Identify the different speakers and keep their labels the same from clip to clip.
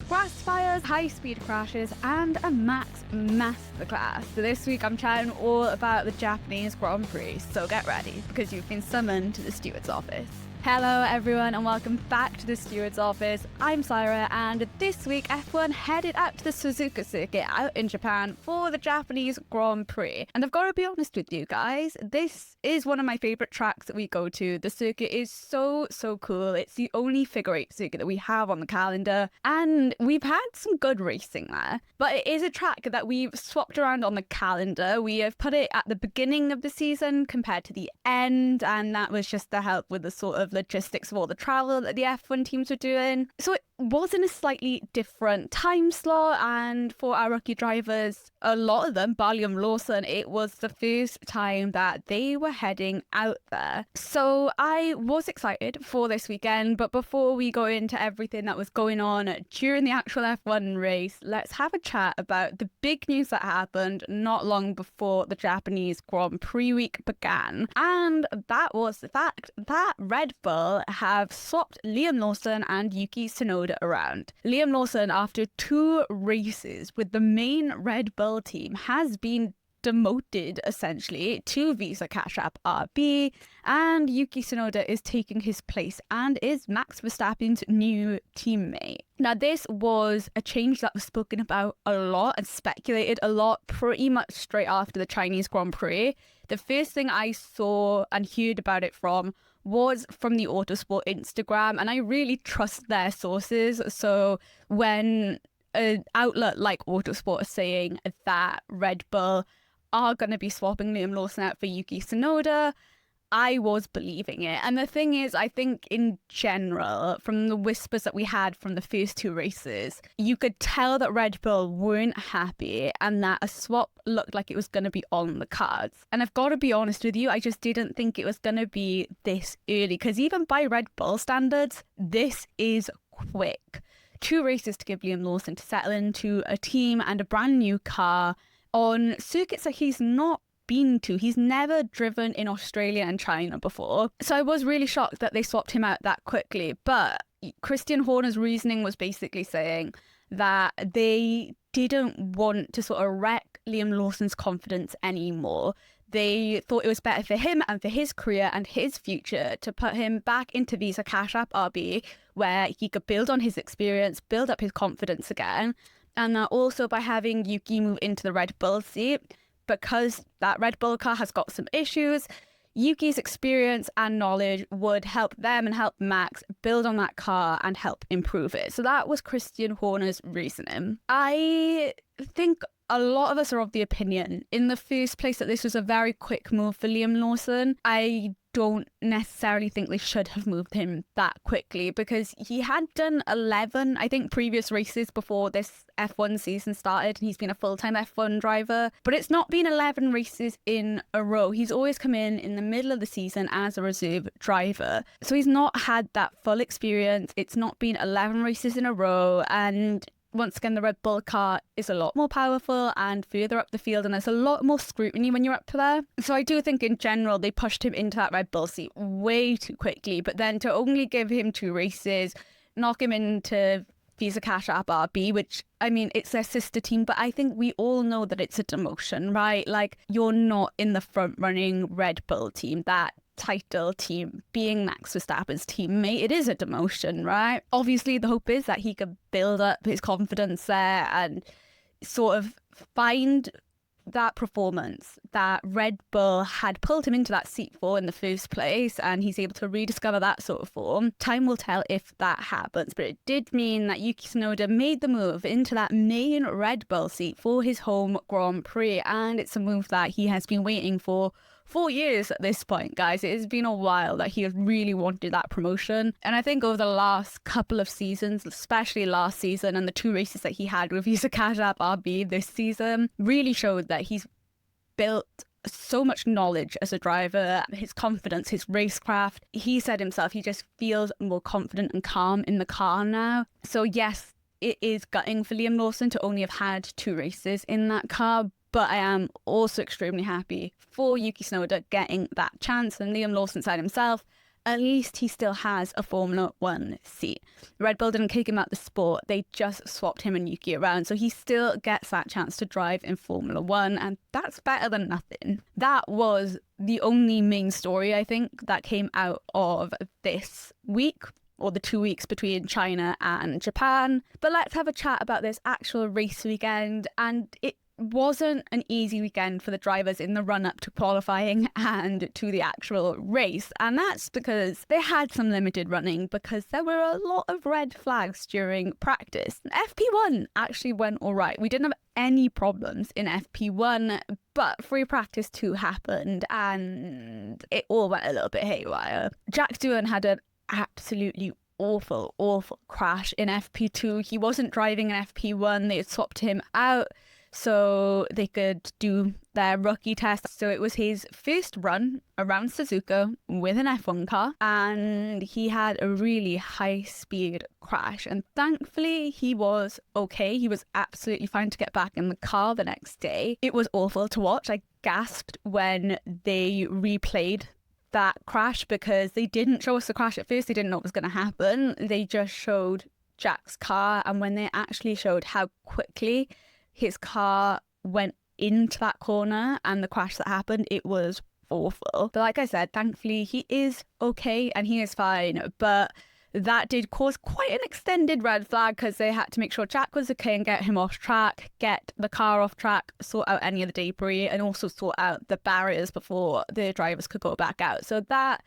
Speaker 1: grass fires, high-speed crashes, and a Max masterclass. So this week I'm chatting all about the Japanese Grand Prix, so get ready, because you've been summoned to the Steward's office. Hello everyone and welcome back to the Steward's office. I'm Saira, and this week F1 headed out to the Suzuka circuit out in Japan for the Japanese Grand Prix. And I've got to be honest with you guys, this is one of my favourite tracks that we go to. The circuit is so cool. It's the only figure eight circuit that we have on the calendar, and we've had some good racing there. But it is a track that we've swapped around on the calendar. We have put it at the beginning of the season compared to the end, and that was just to help with the sort of logistics of all the travel that the F1 teams were doing. So it was in a slightly different time slot, and for our rookie drivers, a lot of them, bar Liam Lawson, it was the first time that they were heading out there. So I was excited for this weekend, but before we go into everything that was going on during the actual F1 race, let's have a chat about the big news that happened not long before the Japanese Grand Prix week began. And that was the fact that Red Bull have swapped Liam Lawson and Yuki Tsunoda around. Liam Lawson, after 2 races with the main Red Bull team, has been demoted essentially to Visa Cash App RB, and Yuki Tsunoda is taking his place and is Max Verstappen's new teammate. Now, this was a change that was spoken about a lot and speculated a lot pretty much straight after the Chinese Grand Prix. The first thing I saw and heard about it was from the Autosport Instagram, and I really trust their sources. So when an outlet like Autosport is saying that Red Bull are going to be swapping Liam Lawson out for Yuki Tsunoda, I was believing it. And the thing is, I think in general, from the whispers that we had from the first 2 races, you could tell that Red Bull weren't happy and that a swap looked like it was going to be on the cards. And I've got to be honest with you, I just didn't think it was going to be this early, because even by Red Bull standards, this is quick. 2 races to give Liam Lawson to settle into a team and a brand new car on circuits that he's not been to. He's never driven in Australia and China before. So I was really shocked that they swapped him out that quickly. But Christian Horner's reasoning was basically saying that they didn't want to sort of wreck Liam Lawson's confidence anymore. They thought it was better for him and for his career and his future to put him back into Visa Cash App RB, where he could build on his experience, build up his confidence again. And that also by having Yuki move into the Red Bull seat, because that Red Bull car has got some issues, Yuki's experience and knowledge would help them and help Max build on that car and help improve it. So that was Christian Horner's reasoning. I think a lot of us are of the opinion, in the first place, that this was a very quick move for Liam Lawson. I don't necessarily think they should have moved him that quickly, because he had done 11, I think, previous races before this F1 season started, and he's been a full-time F1 driver, but it's not been 11 races in a row. He's always come in the middle of the season as a reserve driver, so he's not had that full experience. It's not been 11 races in a row, and once again, the Red Bull car is a lot more powerful and further up the field, and there's a lot more scrutiny when you're up to there. So I do think in general they pushed him into that Red Bull seat way too quickly, but then to only give him 2 races, knock him into Visa Cash App RB, which, I mean, it's their sister team, but I think we all know that it's a demotion, right? Like, you're not in the front-running Red Bull team, that title team being Max Verstappen's teammate. It is a demotion, right? Obviously, the hope is that he could build up his confidence there and sort of find that performance that Red Bull had pulled him into that seat for in the first place, and he's able to rediscover that sort of form. Time will tell if that happens, but it did mean that Yuki Tsunoda made the move into that main Red Bull seat for his home Grand Prix, and it's a move that he has been waiting for 4 years at this point, guys. It has been a while that he has really wanted that promotion. And I think over the last couple of seasons, especially last season and the 2 races that he had with Visa Cash App RB this season, really showed that he's built so much knowledge as a driver, his confidence, his racecraft. He said himself, he just feels more confident and calm in the car now. So yes, it is gutting for Liam Lawson to only have had 2 races in that car, but I am also extremely happy for Yuki Tsunoda getting that chance. And Liam Lawson said himself, at least he still has a Formula One seat. Red Bull didn't kick him out the sport. They just swapped him and Yuki around. So he still gets that chance to drive in Formula One. And that's better than nothing. That was the only main story, I think, that came out of this week, or the 2 weeks between China and Japan. But let's have a chat about this actual race weekend. And it wasn't an easy weekend for the drivers in the run-up to qualifying and to the actual race. And that's because they had some limited running, because there were a lot of red flags during practice. FP1 actually went all right. We didn't have any problems in FP1, but free practice 2 happened and it all went a little bit haywire. Jack Steward had an absolutely awful crash in FP2. He wasn't driving in FP1. They had swapped him out so they could do their rookie test. So it was his first run around Suzuka with an F1 car, and he had a really high speed crash, and thankfully he was okay. He was absolutely fine to get back in the car the next day. It was awful to watch. I gasped when they replayed that crash, because they didn't show us the crash at first. They didn't know what was going to happen. They just showed Jack's car, and when they actually showed how quickly his car went into that corner and the crash that happened, it was awful. But like I said, thankfully he is okay and he is fine. But that did cause quite an extended red flag, because they had to make sure Jack was okay and get him off track, get the car off track, sort out any of the debris, and also sort out the barriers before the drivers could go back out. So that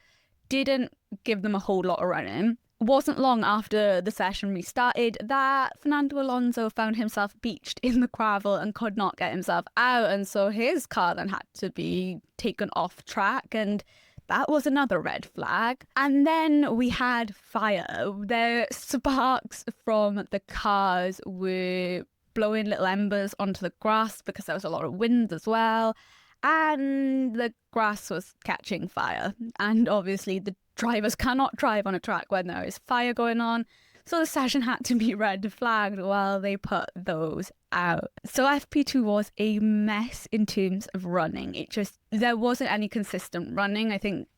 Speaker 1: didn't give them a whole lot of running. Wasn't long after the session restarted that Fernando Alonso found himself beached in the gravel and could not get himself out, and so his car then had to be taken off track, and that was another red flag. And then we had fire. The sparks from the cars were blowing little embers onto the grass because there was a lot of wind as well, and the grass was catching fire. And obviously the drivers cannot drive on a track when there is fire going on, so the session had to be red flagged while they put those out. So FP2 was a mess in terms of running. There wasn't any consistent running. I think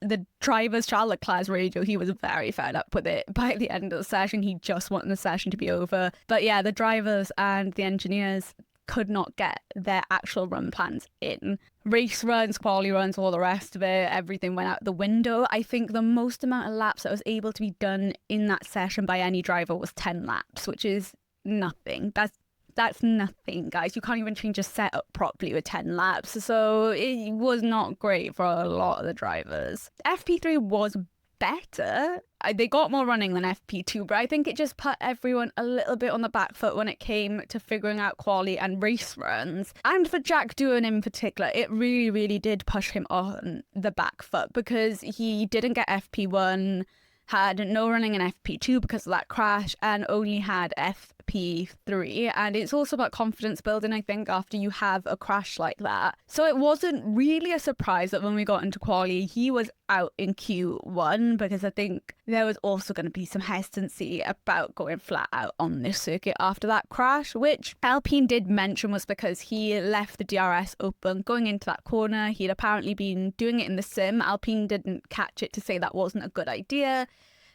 Speaker 1: the driver's Charles Leclerc's radio, he was very fed up with it. By the end of the session, he just wanted the session to be over. But yeah, the drivers and the engineers could not get their actual run plans in. Race runs, quality runs, all the rest of it, everything went out the window. I think the most amount of laps that was able to be done in that session by any driver was 10 laps, which is nothing. That's nothing, guys. You can't even change a setup properly with 10 laps. So it was not great for a lot of the drivers. FP3 was better. They got more running than FP2, but I think it just put everyone a little bit on the back foot when it came to figuring out quali and race runs. And for Jack Doohan in particular, it really, really did push him on the back foot, because he didn't get FP1, had no running in FP2 because of that crash, and only had FP3. And it's also about confidence building, I think, after you have a crash like that. So it wasn't really a surprise that when we got into quali, he was out in Q1, because I think there was also going to be some hesitancy about going flat out on this circuit after that crash, which Alpine did mention was because he left the DRS open going into that corner. He'd apparently been doing it in the sim. Alpine didn't catch it to say that wasn't a good idea,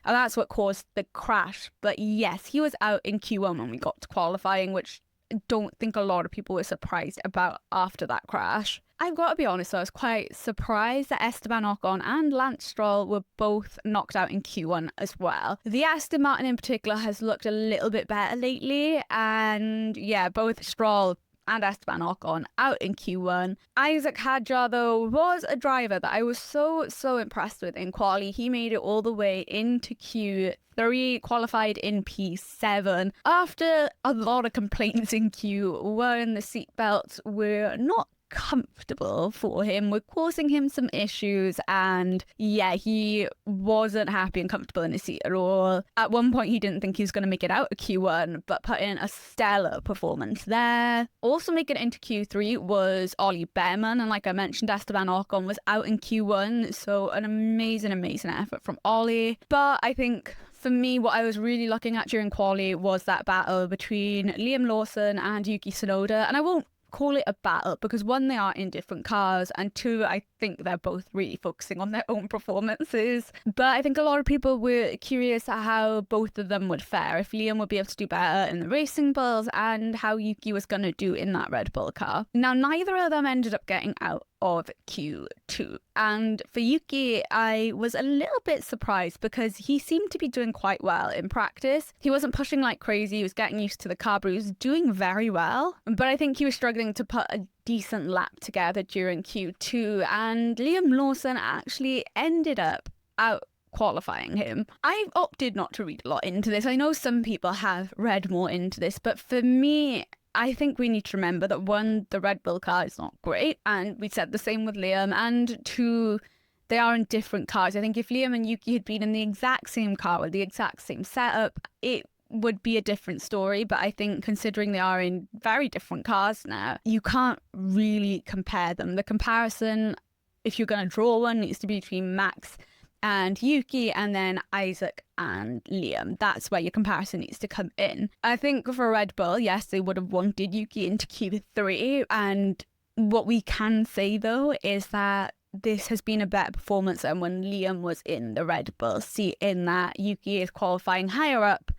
Speaker 1: and that's what caused the crash. But yes, he was out in Q1 when we got to qualifying, which I don't think a lot of people were surprised about after that crash. I've got to be honest, I was quite surprised that Esteban Ocon and Lance Stroll were both knocked out in Q1 as well. The Aston Martin in particular has looked a little bit better lately, and yeah, both Stroll and Esteban Ocon out in Q1. Isaac Hadjar, though, was a driver that I was so impressed with in quali. He made it all the way into Q3, qualified in P7. After a lot of complaints in Q1, the seatbelts were not comfortable for him, were causing him some issues, and yeah, he wasn't happy and comfortable in his seat at all. At one point he didn't think he was going to make it out of Q1, but put in a stellar performance there. Also making it into Q3 was Ollie Behrman, and like I mentioned, Esteban Ocon was out in Q1, so an amazing effort from Ollie. But I think for me, what I was really looking at during quali was that battle between Liam Lawson and Yuki Tsunoda, and I won't call it a battle because one, they are in different cars, and two, I think they're both really focusing on their own performances. But I think a lot of people were curious at how both of them would fare, if Liam would be able to do better in the racing bulls and how Yuki was going to do in that Red Bull car. Now, neither of them ended up getting out of Q2, and for Yuki, I was a little bit surprised because he seemed to be doing quite well in practice. He wasn't pushing like crazy, he was getting used to the car, but he was doing very well. But I think he was struggling to put a decent lap together during Q2, and Liam Lawson actually ended up out qualifying him. I've opted not to read a lot into this. I know some people have read more into this, but for me, I think we need to remember that one, the Red Bull car is not great, and we said the same with Liam, and two, they are in different cars. I think if Liam and Yuki had been in the exact same car with the exact same setup, it would be a different story. But I think considering they are in very different cars now, you can't really compare them. The comparison, if you're going to draw one, needs to be between Max and Yuki, and then Isaac and Liam. That's where your comparison needs to come in. I think for Red Bull, yes, they would have wanted Yuki into Q3, and what we can say though is that this has been a better performance than when Liam was in the Red Bull seat, in that Yuki is qualifying higher up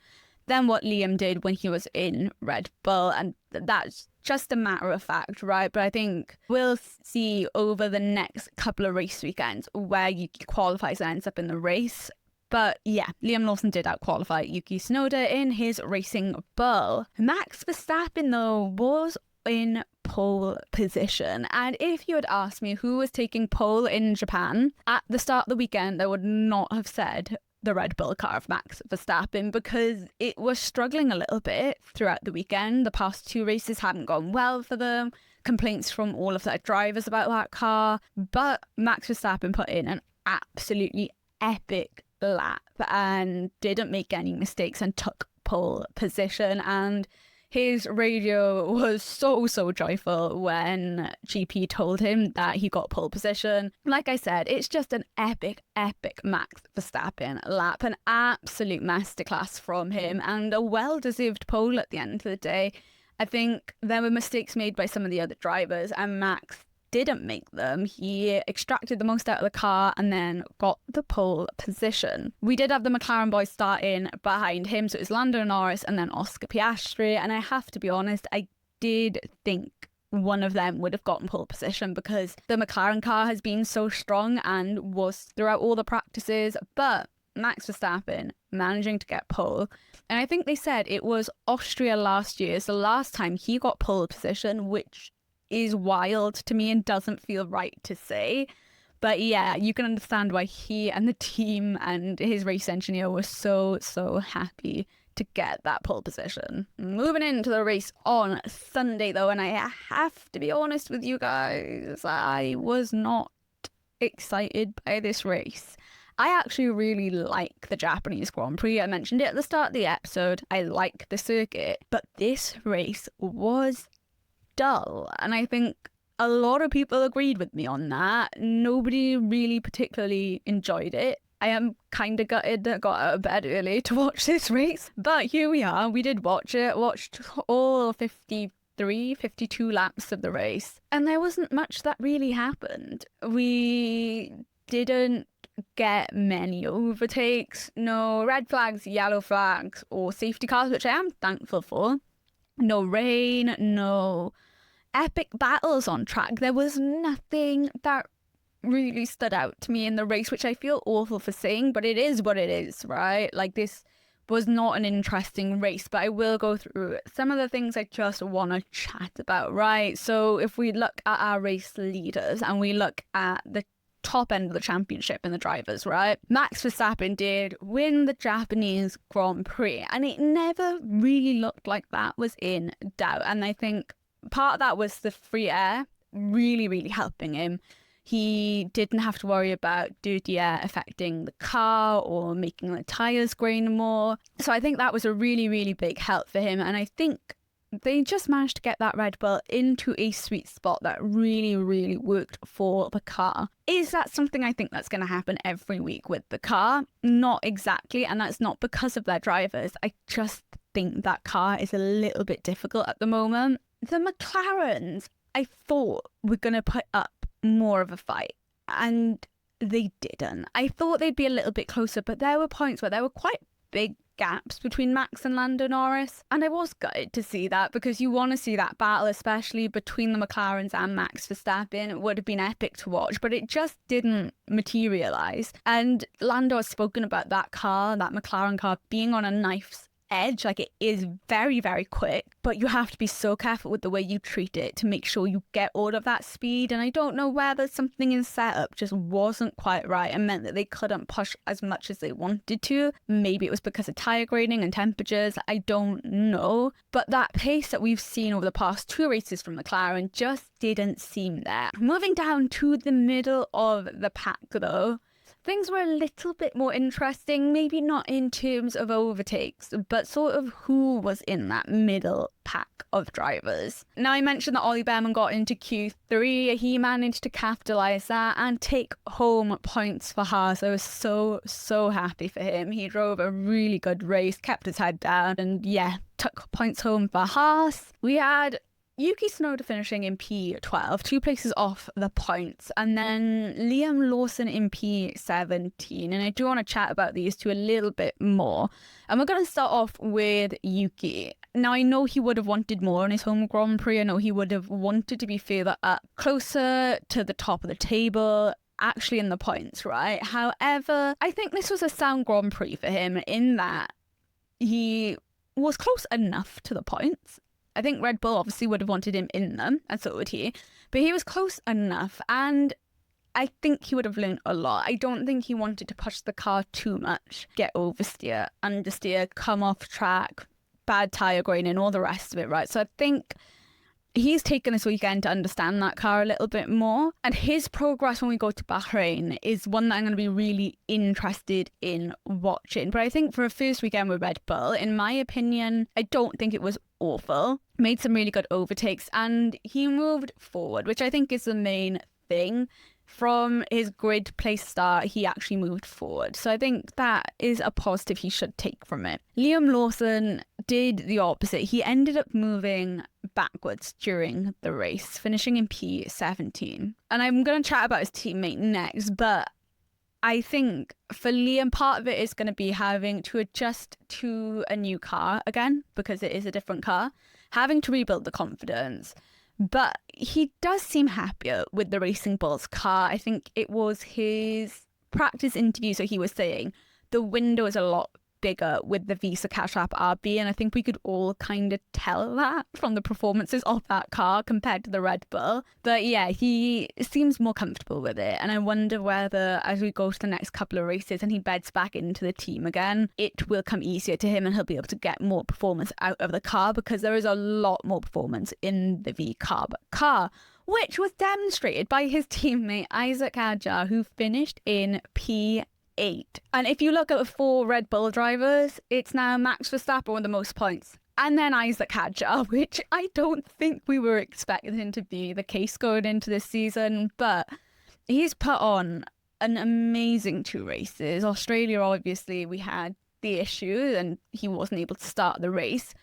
Speaker 1: than what Liam did when he was in Red Bull, and that's just a matter of fact, right? But I think we'll see over the next couple of race weekends where Yuki qualifies and ends up in the race. But yeah, Liam Lawson did out-qualify Yuki Tsunoda in his racing bull. Max Verstappen, though, was in pole position. And if you had asked me who was taking pole in Japan at the start of the weekend, I would not have said the Red Bull car of Max Verstappen, because it was struggling a little bit throughout the weekend. The past two races hadn't gone well for them. Complaints from all of their drivers about that car. But Max Verstappen put in an absolutely epic lap and didn't make any mistakes and took pole position. And his radio was so joyful when GP told him that he got pole position. Like I said, it's just an epic Max Verstappen lap, an absolute masterclass from him, and a well-deserved pole at the end of the day. I think there were mistakes made by some of the other drivers, and Max didn't make them. He extracted the most out of the car and then got the pole position. We did have the McLaren boys starting behind him, so it was Lando Norris and then Oscar Piastri, and I have to be honest, I did think one of them would have gotten pole position because the McLaren car has been so strong and was throughout all the practices. But Max Verstappen managing to get pole, and I think they said it was Austria last year, so the last time he got pole position, which is wild to me and doesn't feel right to say. But yeah, you can understand why he and the team and his race engineer were so happy to get that pole position. Moving into the race on Sunday though, and I have to be honest with you guys, I was not excited by this race. I actually really like the Japanese Grand Prix. I mentioned it at the start of the episode. I like the circuit, but this race was dull, and I think a lot of people agreed with me on that. Nobody really particularly enjoyed it. I am kind of gutted that I got out of bed early to watch this race, but here we are. We did watch it, watched all 52 laps of the race, and there wasn't much that really happened. We didn't get many overtakes, no red flags, yellow flags, or safety cars, which I am thankful for. No rain, no epic battles on track. There was nothing that really stood out to me in the race, which I feel awful for saying, but it is what it is, right? Like, this was not an interesting race, but I will go through some of the things I just want to chat about, right? So if we look at our race leaders and we look at the top end of the championship and the drivers, right? Max Verstappen did win the Japanese Grand Prix, and it never really looked like that was in doubt. And I think part of that was the free air really helping him. He didn't have to worry about dirty air affecting the car or making the tyres grain more. So I think that was a really big help for him. And I think they just managed to get that Red Bull into a sweet spot that really worked for the car. Is that something I think that's going to happen every week with the car? Not exactly, and that's not because of their drivers. I just think that car is a little bit difficult at the moment. the McLarens, I thought, were going to put up more of a fight, and they didn't. I thought they'd be a little bit closer, but there were points where there were quite big gaps between Max and Lando Norris, and I was gutted to see that, because you want to see that battle, especially between the McLarens and Max Verstappen. It would have been epic to watch, but it just didn't materialise. And Lando has spoken about that car, that McLaren car, being on a knife's edge. Like, it is very, very quick, but you have to be so careful with the way you treat it to make sure you get all of that speed. And I don't know whether something in setup just wasn't quite right and meant that they couldn't push as much as they wanted to. Maybe it was because of tyre grading and temperatures, I don't know, but that pace that we've seen over the past 2 races from McLaren just didn't seem there. Moving down to the middle of the pack though, things were a little bit more interesting, maybe not in terms of overtakes, but sort of who was in that middle pack of drivers. Now, I mentioned that Ollie Behrman got into Q3. He managed to capitalise that and take home points for Haas. I was so happy for him. He drove a really good race, kept his head down, and yeah, took points home for Haas. We had Yuki Tsunoda finishing in P12, 2 places off the points, and then Liam Lawson in P17. And I do want to chat about these two a little bit more. And we're going to start off with Yuki. Now, I know he would have wanted more in his home Grand Prix. I know he would have wanted to be further up, closer to the top of the table, actually in the points, right? However, I think this was a sound Grand Prix for him in that he was close enough to the points. I think Red Bull obviously would have wanted him in them, and so would he. But he was close enough, and I think he would have learned a lot. I don't think he wanted to push the car too much, get oversteer, understeer, come off track, bad tyre graining, all the rest of it, right? So I think he's taken this weekend to understand that car a little bit more. And his progress when we go to Bahrain is one that I'm going to be really interested in watching. But I think for a first weekend with Red Bull, in my opinion, I don't think it was awful. Made some really good overtakes, and he moved forward, which I think is the main thing. From his grid place start, he actually moved forward. So I think that is a positive he should take from it. Liam Lawson did the opposite. He ended up moving backwards during the race, finishing in P17. And I'm going to chat about his teammate next, but I think for Liam, part of it is going to be having to adjust to a new car again, because it is a different car, having to rebuild the confidence. But he does seem happier with the Racing Bulls car. I think it was his practice interview, so he was saying the window is a lot bigger with the Visa Cash App RB, and I think we could all kind of tell that from the performances of that car compared to the Red Bull. But yeah, he seems more comfortable with it, and I wonder whether as we go to the next couple of races and he beds back into the team again, it will come easier to him and he'll be able to get more performance out of the car, because there is a lot more performance in the V-Carb car, which was demonstrated by his teammate Isaac Hadjar, who finished in P8. And if you look at the 4 Red Bull drivers, it's now Max Verstappen with the most points, and then Isaac Hadjar, which I don't think we were expecting to be the case going into this season, but he's put on an amazing 2 races. Australia, obviously, we had the issue and he wasn't able to start the race,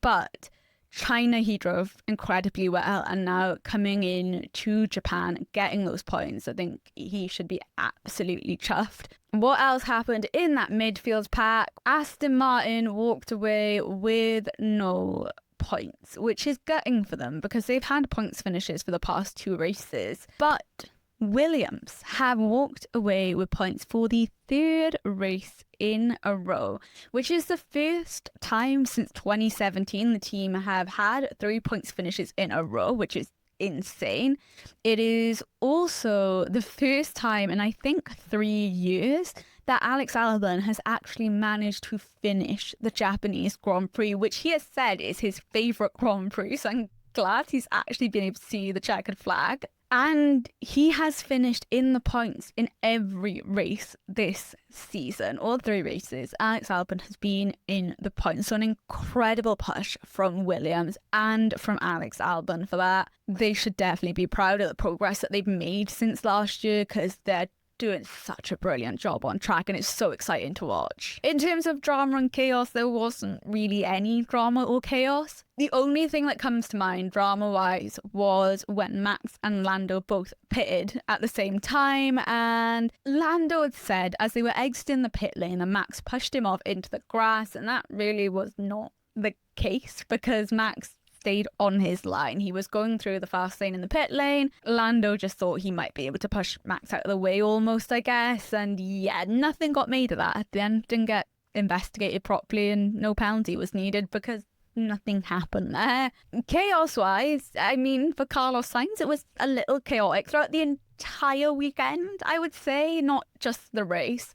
Speaker 1: but China, he drove incredibly well, and now coming in to Japan, getting those points, I think he should be absolutely chuffed. What else happened in that midfield pack? Aston Martin walked away with no points, which is gutting for them because they've had points finishes for the past 2 races. But Williams have walked away with points for the 3rd race in a row, which is the first time since 2017 the team have had 3 points finishes in a row, which is insane. It is also the first time in I think 3 years that Alex Albon has actually managed to finish the Japanese Grand Prix, which he has said is his favourite Grand Prix, so I'm glad he's actually been able to see the checkered flag. And he has finished in the points in every race this season. All 3 races, Alex Albon has been in the points. So an incredible push from Williams and from Alex Albon for that. They should definitely be proud of the progress that they've made since last year, because they're doing such a brilliant job on track, and it's so exciting to watch. In terms of drama and chaos, there wasn't really any drama or chaos. The only thing that comes to mind drama-wise was when Max and Lando both pitted at the same time, and Lando had said as they were exiting the pit lane that Max pushed him off into the grass, and that really was not the case because Max stayed on his line. He was going through the fast lane in the pit lane. Lando just thought he might be able to push Max out of the way almost, I guess. And yeah, nothing got made of that at the end. Didn't get investigated properly and no penalty was needed because nothing happened there. Chaos-wise, I mean, for Carlos Sainz, it was a little chaotic throughout the entire weekend, I would say, not just the race.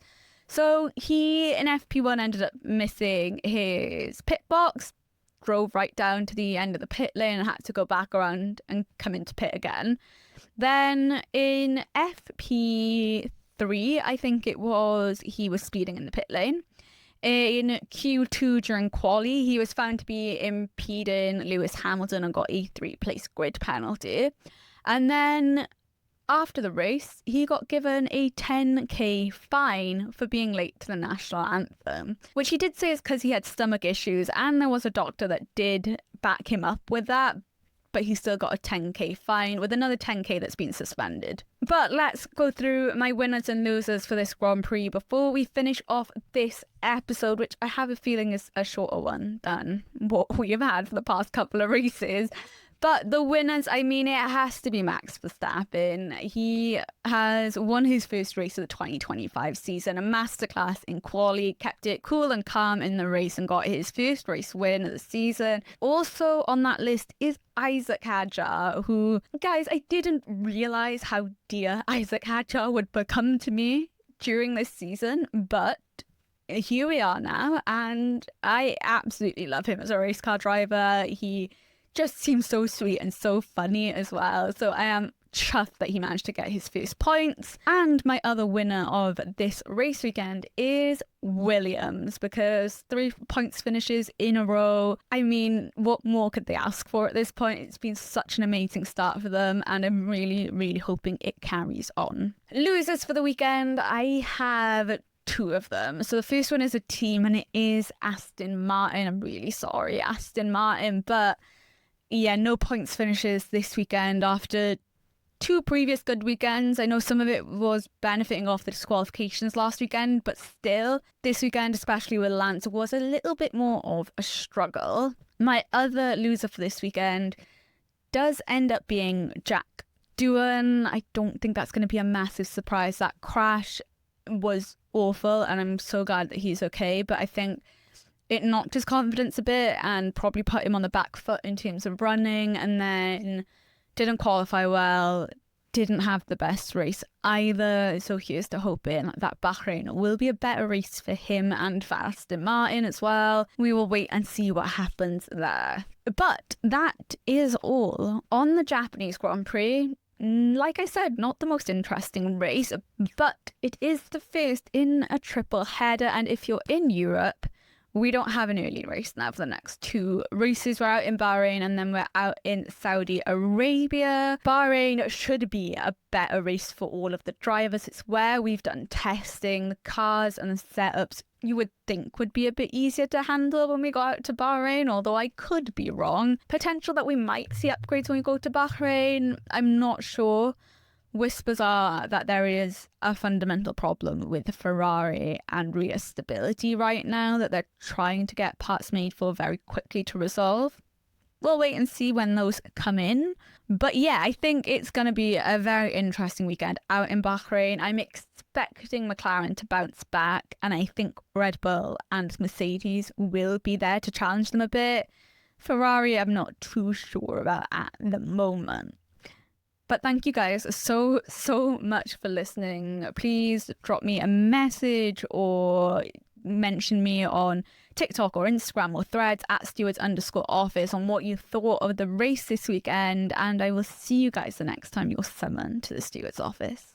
Speaker 1: So he, in FP1, ended up missing his pit box, drove right down to the end of the pit lane and had to go back around and come into pit again. Then in FP3, I think it was, he was speeding in the pit lane. In Q2 during quali, he was found to be impeding Lewis Hamilton and got a 3-place grid penalty. And then after the race, he got given a 10k fine for being late to the national anthem, which he did say is because he had stomach issues, and there was a doctor that did back him up with that, but he still got a 10k fine with another 10k that's been suspended. But let's go through my winners and losers for this Grand Prix before we finish off this episode, which I have a feeling is a shorter one than what we've had for the past couple of races. But the winners, I mean, it has to be Max Verstappen. He has won his first race of the 2025 season, a masterclass in quali, kept it cool and calm in the race and got his first race win of the season. Also on that list is Isaac Hadjar, who, guys, I didn't realise how dear Isaac Hadjar would become to me during this season, but here we are now, and I absolutely love him as a race car driver. He just seems so sweet and so funny as well. So I am chuffed that he managed to get his first points. And my other winner of this race weekend is Williams, because 3 points finishes in a row. I mean, what more could they ask for at this point? It's been such an amazing start for them, and I'm really, really hoping it carries on. Losers for the weekend, I have 2 of them. So the first one is a team, and it is Aston Martin. I'm really sorry, Aston Martin, but yeah, no points finishes this weekend after 2 previous good weekends. I know some of it was benefiting off the disqualifications last weekend, but still, this weekend, especially with Lance, was a little bit more of a struggle. My other loser for this weekend does end up being Jack Doohan. I don't think that's going to be a massive surprise. That crash was awful, and I'm so glad that he's okay, but I think it knocked his confidence a bit and probably put him on the back foot in terms of running, and then didn't qualify well, didn't have the best race either. So here's to hoping that Bahrain will be a better race for him and for Aston Martin as well. We will wait and see what happens there. But that is all on the Japanese Grand Prix. Like I said, not the most interesting race, but it is the first in a triple header, and if you're in Europe, we don't have an early race now for the next 2 races. We're out in Bahrain and then we're out in Saudi Arabia. Bahrain should be a better race for all of the drivers. It's where we've done testing. The cars and the setups you would think would be a bit easier to handle when we go out to Bahrain, although I could be wrong. Potential that we might see upgrades when we go to Bahrain, I'm not sure. Whispers are that there is a fundamental problem with Ferrari and rear stability right now that they're trying to get parts made for very quickly to resolve. We'll wait and see when those come in. But yeah, I think it's going to be a very interesting weekend out in Bahrain. I'm expecting McLaren to bounce back, and I think Red Bull and Mercedes will be there to challenge them a bit. Ferrari, I'm not too sure about at the moment. But thank you guys so much for listening. Please drop me a message or mention me on TikTok or Instagram or Threads at stewards_office on what you thought of the race this weekend. And I will see you guys the next time you're summoned to the Stewards office.